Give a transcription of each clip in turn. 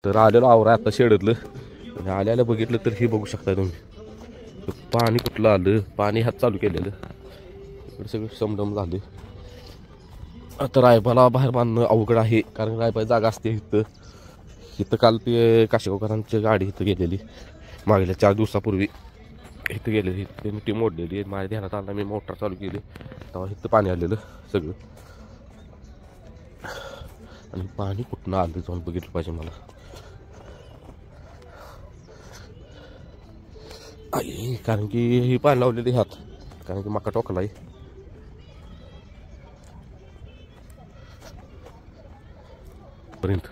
तर आलेलो आवरा आता शेडतलं आणि आल्याला बघितलं तर हे बघू शकता तुम्ही पाणी कुठलं आलं. पाणी हात चालू केलेलं इकडे सगळं समडम झालं. आता रायबाला बाहेर बांधणं अवघड आहे कारण रायबाई जागा असते इथं काल ते काशेगावकरांची गाडी इथं गेलेली मागल्या 4 दिवसापूर्वी इथं गेलेली. ते मिठी मोडलेली माझ्या ध्यानात आला. मी मोटर चालू केली तेव्हा इथं पाणी आलेलं सगळं. आणि पाणी कुठनं आलं जाऊन बघितलं पाहिजे मला. आई कारण की ही पाणी लावलेली हात कारण की मका टोकला आहे. पर्यंत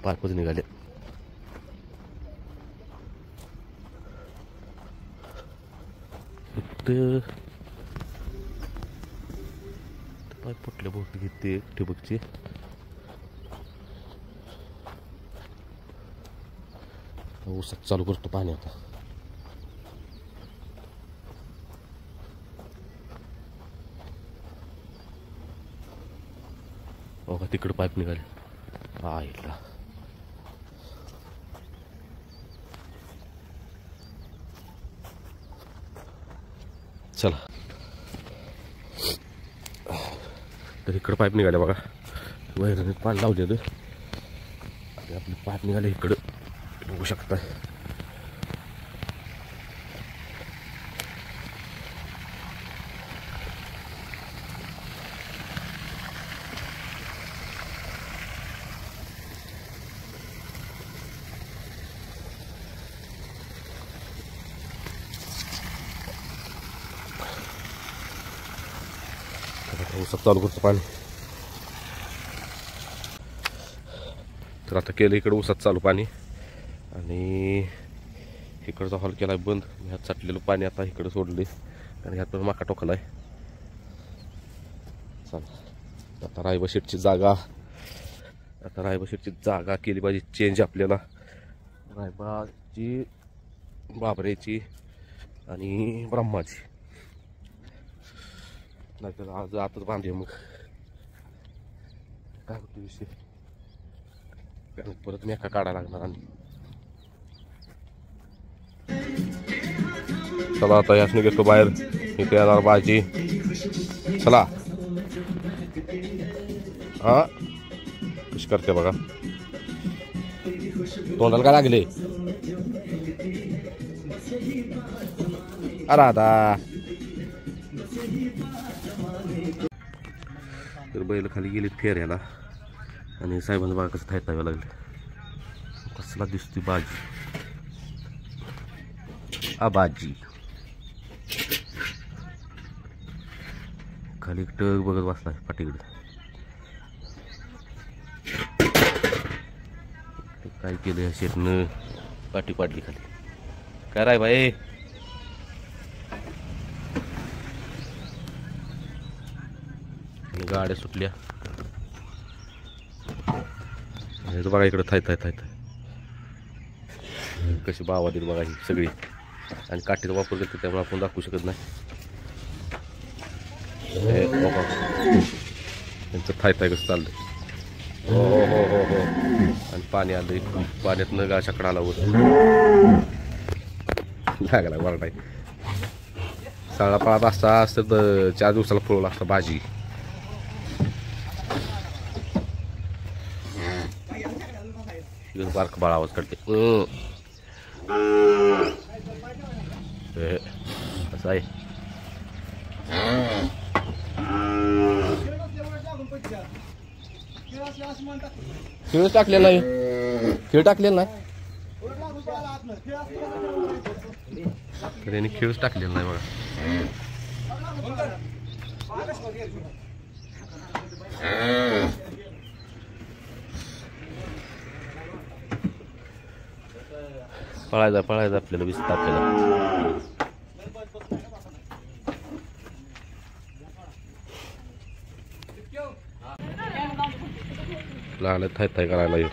पायपच निघाले. पाईप फुटले बहुतेक घेते ठिबकची. ऊसात चालू करतो पाणी आता. हो का तिकडं पाईप निघाले. आईला चला तर इकडं पाईप निघाले बघा. वैरणीत पाणी लावलेलं आणि आपले पाईप निघाले इकडं बघू शकताय. ऊसात चालू करतो पाणी. तर आता केलं इकडं ऊसात चालू पाणी आणि इकडचा हॉल केलाय बंद. ह्यात साठलेलं पाणी आता इकडं सोडले कारण ह्यात पण माका टोकलाय. चला आता रायबा शेटची जागा केली पाहिजे चेंज आपल्याला. रायबाची बाबरेची आणि ब्रह्माची नाहीतर आज आताच बांधे मग काय होतं विषय. परत मी एका काढायला लागणार. आणि चला आता यासने घेतो बाहेर. इथे येणार भाजी. चला हा कशी करते बघा. तोंडाला काय लागले अरे आता. तर बैल खाली गेलीत फेऱ्याला आणि साहेबांचं बघा कसं थायतावं लागलं. कसला दिसती बाजी बाजी. खाली टग बघत बसला पाठीकडे. काय केलं या शेटनं पाठी पाडली खाली. काय राय बाई गाड्या सुटल्या. बघा इकडं थाय कशी बावा दिली बघा ही सगळी. आणि काठीचा वापर करते त्यामुळे आपण दाखवू शकत नाही. त्यांचं थाय कसं चाललंय. हो हो हो हो. आणि पाणी आलं. पाण्यातनं गाशाकडं आला वर लागला वरडाय. सळा पळात असता तर 4 दिवसाला फुलवला असता भाजी. बारक बाळ आवाज काढते. असं आहे. खेळ टाकलेला नाही. खेळ टाकलेला नाही. त्यांनी खेळच टाकलेला नाही बघा. पळायचं आपल्याला विसत आपल्याला. लागलं थाय करायला येऊ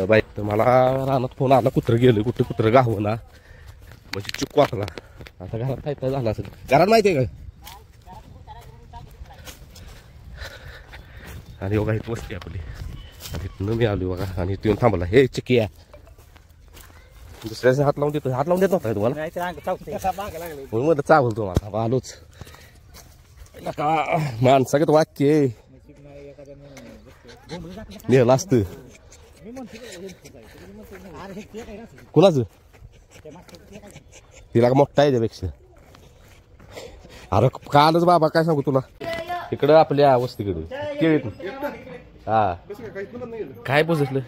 बाई. तर मला रानात फोन आला कुत्रं गेलं. कुत्रं गावं ना म्हणजे चुक वाचला. आता घरात थाय झाला असेल. घरात माहिती आहे का आणि बघा इथं वस्ती आपली आणि इथनं मी आलो बघा आणि इथून थांबला हे चिकी आहे दुसऱ्याचे हात लावून देतो हात लावून देत नव्हता तुम्हाला म्हणून चावल तुम्हाला आलोच नका माणसागत वाक्य नेलं असतं कुणाचं तिला मोठा आहे त्यापेक्षा अरे कालच बाबा काय सांगू तुला इकडं आपल्या वस्तीकडे केळीत हा काय पोचलं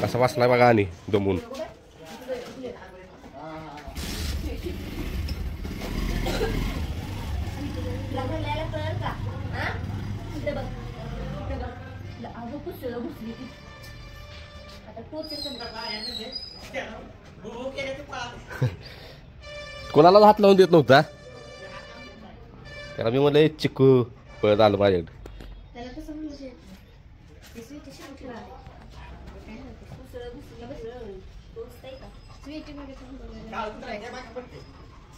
कसा वाचलाय बघा आणि दमून कोणाला हात लावून देत नव्हता त्याला मी म्हणलं चिकू पळत आलं माझ्याकडे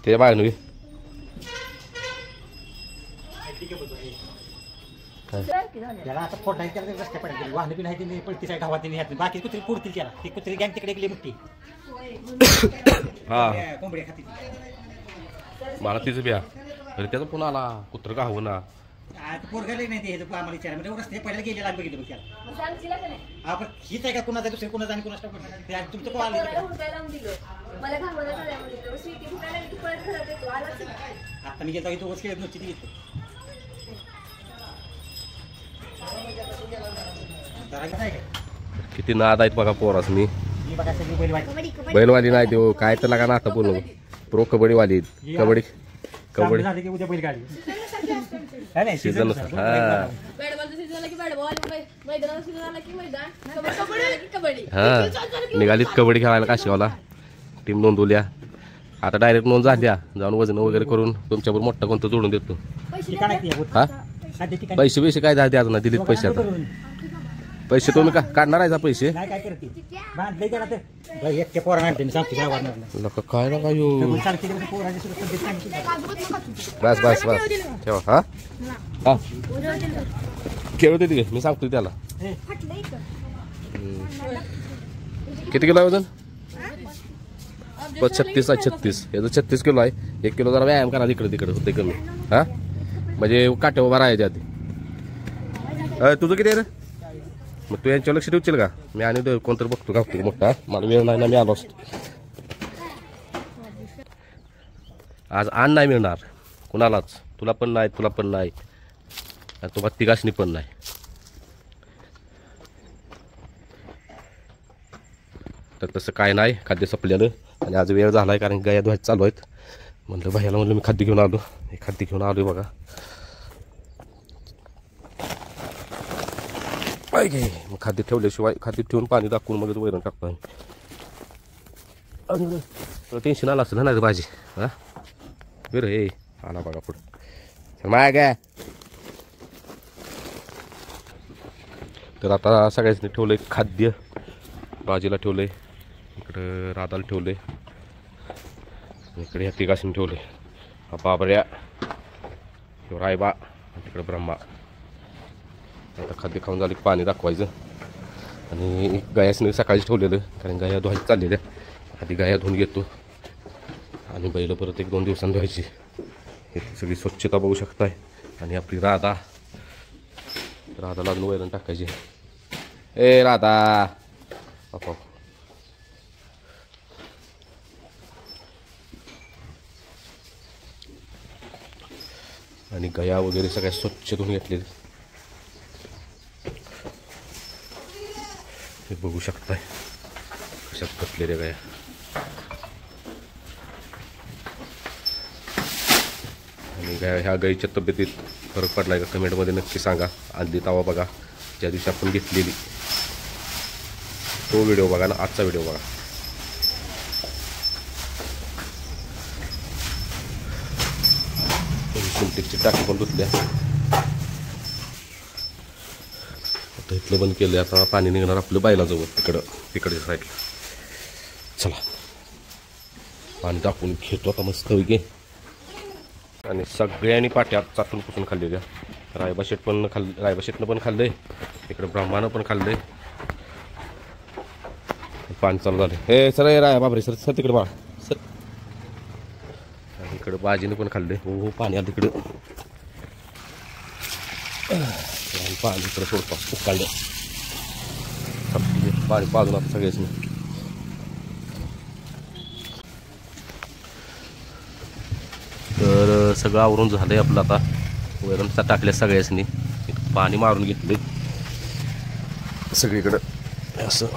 ते बाय नव्हे त्याला आता फोटा रस्ते पडेल वाहन बी नाही पडती गावात बाकी कुत्री पुडतील त्याला ती कुत्री गॅंग तिकडे गेली मोठी हा कोंबड्या खाती मला तिचं ब्या अरे त्याचा पुन्हा आला कुत्र का हवं ना पोरगाला नाही ते आम्हाला विचार म्हणजे रस्ते पहिला गेलेला बघितलं बघ त्याला आपण हीच आहे का कुणाचा दुसरे कुणाचा आणि कुणाचा तुमचं कोण आलं आता मी गेलो तो खेळत नव्हती ती घेतो किती नाद आहेत बघा पोरासनी बैलवाली नाही देऊ काय तर लागा ना आता बोलू प्रो कबड्डीवाली कबड्डी कबड्डी उद्या बैलगाडी सीझन हा निघालीत कबड्डी खेळायला काशीगावला टीम नोंदवल्या आता डायरेक्ट नोंद झाल्या जाऊन वजन वगैरे करून तुमच्यावर मोठा कोणतं जोडून देतो हा पैसे पैसे काय द्या ना दिलीत पैसे आता पैसे तुम्ही का काढणार आहे का पैसे काय करते बांधले गेला तर एकट्या पोरांना आणते मी सांगतो गावात नका काय नका येऊ बस बस बस ठेवा हा हा खेळू दे तिथे मी सांगतो त्याला किती किलो आहे वजन 36 आहे 36 याचं 36 किलो आहे 1 किलो जरा व्यायाम करा तिकडे तिकडे होते कमी हा म्हणजे काटे उभा राहायच्या आधी तुझं किती आहे रे मग तू यांच्यावर लक्ष ठेवशील का मी आणि कोणतरी बघतो का मोठा मला वेळ नाही ना मी आलो असतो आज आण नाही मिळणार कुणालाच तुला पण नाही तुला पण नाही तुम्हाला तिघासनी पण नाही तर तसं काय नाही खाद्य संपलेलं आणि आज वेळ झाला आहे कारण गाया धुवायचं चालू आहेत म्हणलं भैयाला म्हणलं मी खाद्य घेऊन आलो हे खाद्य घेऊन आलो बघा मग खाद्य ठेवल्याशिवाय खाद्य ठेवून पाणी दाखवून मग वैरण टाकतो आम्ही टेन्शन आलं असं ना भाजी हा बरं हे आला बघा पुढं माय काय तर आता सगळ्यांनी ठेवलंय खाद्य भाजीला ठेवलंय इकडं राधाला ठेवलंय इकडे ह्या तिघाशीने ठेवले हा बाबऱ्या रायबा तिकडं ब्रह्मा आता खाद्य खाऊन झालं की पाणी दाखवायचं आणि गायासने सकाळीच ठेवलेलं कारण गाया धुवायची चाललेल्या आधी गाया धुवून घेतो आणि बैल परत 1-2 दिवसांनी धुवायची हे सगळी स्वच्छता बघू शकताय आणि आपली राधा लागून वैरण टाकायची ए राधा बापा आणि गाया वगैरे सगळ्या स्वच्छ धुवून घेतलेले हे बघू शकताय कशात बसलेल्या गाया आणि ह्या गाईच्या तब्येतीत फरक पडलाय का कमेंटमध्ये नक्की सांगा आधी तवा बघा ज्या दिवशी आपण घेतलेली तो व्हिडिओ बघा ना आजचा व्हिडिओ बघा सिंटेक्सची टाकी पण धुतल्या आता इथलं बंद केलं आता पाणी निघणार आपलं बैलाजवळ तिकडच्या साईडला चला पाणी टाकून घेतो आता मस्त पैकी आणि सगळ्यांनी पाट्या चाटून पुसून खाल्लेल्या. रायबा शेटनं पण खाल्लंय, इकडे ब्रह्मानं पण खाल्लंय. पाणी चालू झालं. हे सर राय बाबरे सर सर तिकडे बाळा सर. आणि इकडं बाजीनं पण खाल्लंय. हो पाणी आलं तिकडं. पाणी इकडं सोडतो उकाळलं. पाणी पाजून आता सगळेच नाही. तर सगळं आवरून झालंय आपलं. आता वैरण टाकल्या सगळ्यासनी. पाणी मारून घेतले सगळीकडं असं.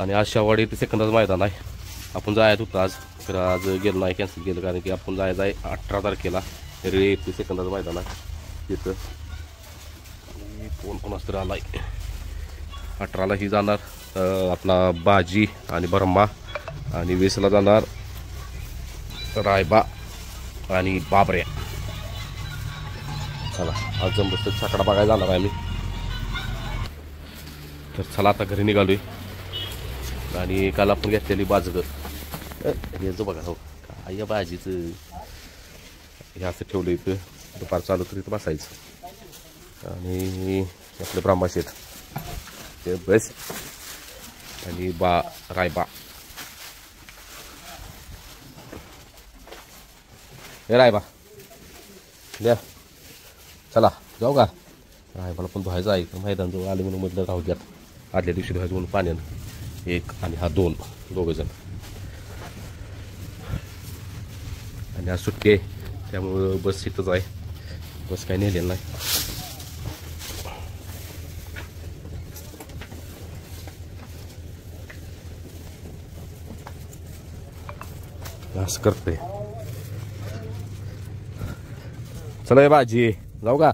आणि आज शेवाडी ते सेकंदाचं मैदान आहे. आपण जायचं होतं आज, तर आज गेलो नाही, कॅन्सल केलं. कारण की आपण जायचं आहे 18 तारखेला रे. ते सेकंदाचं मैदान आहे तिथं. कोण असतं आला आहे 18ला ही जाणार आपला बाजी आणि ब्रह्मा. आणि 20ला जाणार रायबा आणि बाबऱ्या. चला आज जमलं छकडा बघायला जाणार आहे आम्ही. तर चला आता घरी निघालोय. आणि काल आपण घेतलेली बाजगर याचं बघा हो काय या भाजीचं हे असं ठेवलं इथं. दुपार चालू तर इथं बसायचं. आणि आपलं ब्रह्माशेत ते बस. आणि रायबा हे रायबा द्या. चला जाऊ का. रायबाला पण धुवायचं आहे. मैदान जवळ आले म्हणून म्हटलं राहू द्यात. आदल्या दिवशी धुवायचं म्हणून पाण्यानं. एक आणि हा दोघंजण. आणि आज सुट्टी आहे त्यामुळं बस इथंच आहे. बस काही नेलेलं नाही. असं करतोय. चला ये बाजी जाऊ का.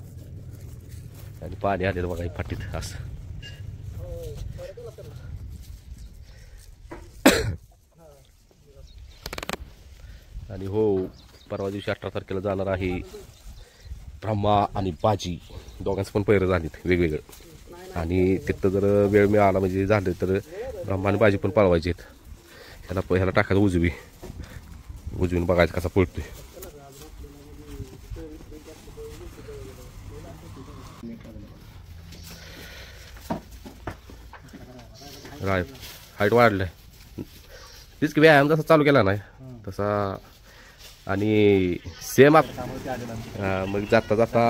आणि पाणी आलेलं बघा फाटीत असं. आणि हो परवा दिवशी 18 तारखेला जाणार आहे ब्रह्मा आणि बाजी. दोघांचं पण पैरं झालीत वेगवेगळं. आणि तिथं जर वेळ मिळाला म्हणजे झालं तर ब्रह्मा आणि बाजी पण पळवायचे आहेत. ह्याला टाकायचं उजवीन बघायचं कसा पळतोय. हाईट वाढलाय. तीच की व्यायाम जसा चालू केला नाही तसा. आणि सेम मग जाता जाता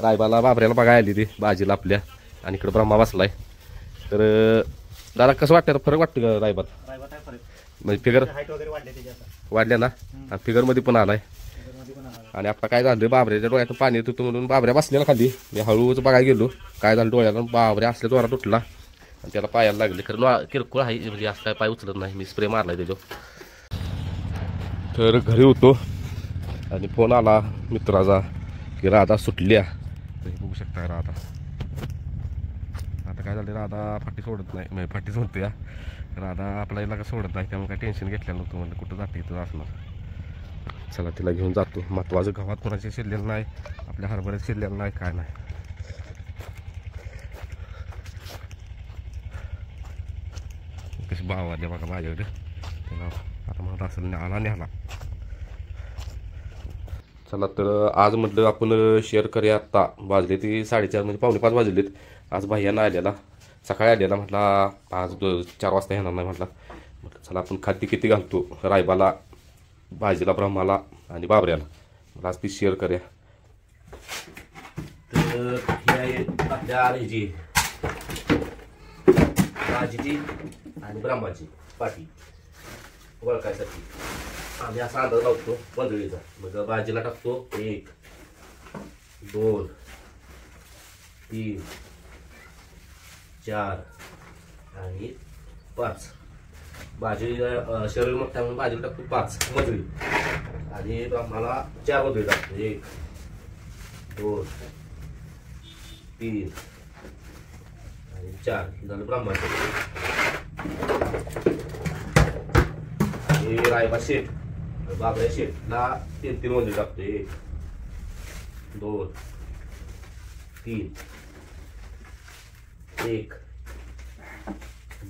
रायबाला बाबऱ्याला बघायला आली ती बाजीला आपल्या. आणि इकडं ब्रह्मा बसलाय. तर दादा कसं वाटतं फरक वाटतं का रायबात. म्हणजे फिगर वाढल्या ना. आणि फिगरमध्ये पण आलाय. आणि आता काय झालं बाबऱ्याच्या डोळ्यातून पाणी येत होतं म्हणून बाबऱ्या बसलेला खाली. मी हळूच बघायला गेलो काय झालं डोळ्याला. बाबऱ्या असल्या जोरात उठला आणि त्याला पायाला लागले. खरं किरकोळ आहे म्हणजे असं काय पाय उचलत नाही. मी स्प्रे मारलाय त्याच्यावर. तर घरी होतो आणि फोन आला मित्राचा की राधा सुटल्या. बघू शकता राधा. आता काय झालं राधा फाटी सोडत नाही. म्हणजे फाटी सोडते या राधा आपला इलाका सोडत नाही. त्यामुळे काय टेन्शन घेतलेलं नव्हतं. म्हणलं कुठं जाते इथं असणार. चला तिला घेऊन जातो. महत्वाचं गावात कोणाचे शिरलेलं नाही. आपल्या हरभऱ्यात शिरलेलं नाही काय नाही. कशी भाव आले बघा माझ्याकडे. त्याला आता मला असं आला न्याला. चला तर आज म्हटलं आपण शेअर करूया. आत्ता वाजले ती 4:30 म्हणजे 4:45 वाजलेत. आज भैयानं आलेला सकाळी आलेला. म्हटला आज 4 वाजता येणार नाही. म्हटलं चला आपण खाती किती घालतो रायबाला भाजीला ब्रह्माला आणि बाबऱ्याला. मला आज ती शेअर करूया. तर ही आहे आपल्या ह्याची भाजीची आणि ब्रह्माची पाटी ओळखायसाठी. आम्ही असा अंदाज लावतो पंधळीचा. मग भाजीला टाकतो 1 2 3 4 आणि 5. भाजी शरीर मोठा म्हणून भाजीला टाकतो 5 मजळी. आणि ब्रह्माला 4 मजळी टाकतो 1 2 3 आणि 4 झालं ब्रह्माचं. हे रायबा शेट बाबऱ्या शेटला 3 मजळी टाकतो 1 2 3 1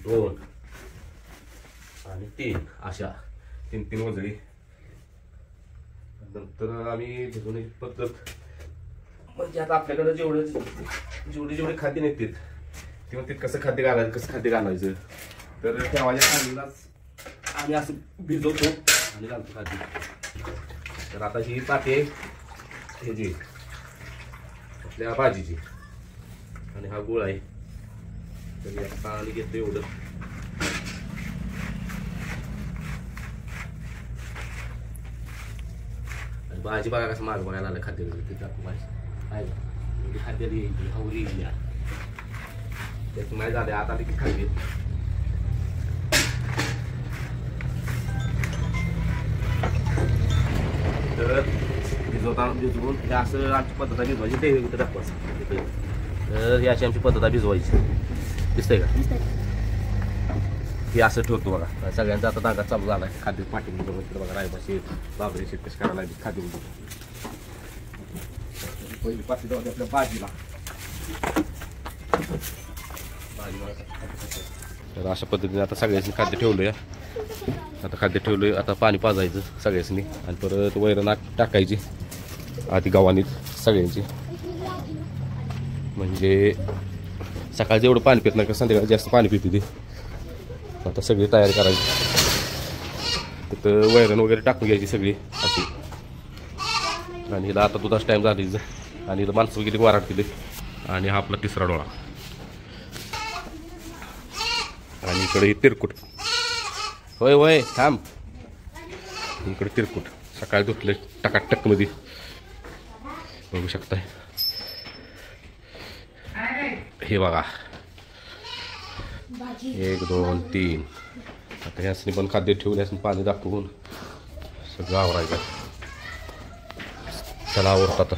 2 आणि 3 अशा 3 वजळी. नंतर आम्ही भिजवण्याची पद्धत म्हणजे आता आपल्याकडे जेवढे खाद्य निघतील किंवा ते कसं खाद्य घालायचं तर ठेवायच्या टायमिंगलाच आम्ही असं भिजवतो आणि घालतो खाद्य. तर आता ही पाटी आहे ह्याची आपल्या भाजीची आणि हा गुळ आहे. तर आता पाणी घेतो एवढं. आणि भाजी बघा कसं माग बघायला आलं खाद्य ते टाकू भाजी आहे का खाद्याला हवली त्याची माहिती झाली आता देखील खाल्ली. तर भिजवून हे असं आमची पद्धत आहे भिजवायची ते इथं टाकवायचं. तर ही अशी आमची पद्धत आहे भिजवायची. दिसतंय का हे असं ठेवतो बघा. सगळ्यांचा आता दागा चालू झाला आहे खाद्य पाठी बघा रायबाशी बाबरी शेत कशी करायला लागली खाद्य पहिली पाठी जाऊ आपल्या भाजीला. तर अशा पद्धतीने आता सगळ्यांनी खाद्य ठेवलं या. आता खाद्य ठेवलं आता पाणी पाजायचं सगळ्यांनी आणि परत वैरण टाकायची आधी गव्हाणीत सगळ्यांची. म्हणजे सकाळी जेवढं पाणी पित नाही का संध्याकाळी जास्त पाणी पिते ते. आता सगळी तयारी करायची. तिथं वैरण वगैरे टाकून घ्यायची सगळी अशी. आणि हिला आता दुधाच टाईम झाली आणि इथं माणसं वगैरे वाराट केली. आणि हा आपला तिसरा डोळा आणि इकडे ही तिरकुट. होय होय थांब. इकडे तिरकुट सकाळी धुतले टकाटक मध्ये बघू शकताय. हे बघा 1 2 3. आता ह्यासनी पण खाद्य ठेवून ह्यासनी पाणी दाखवून सगळं आवरायचं. चला आवरतात.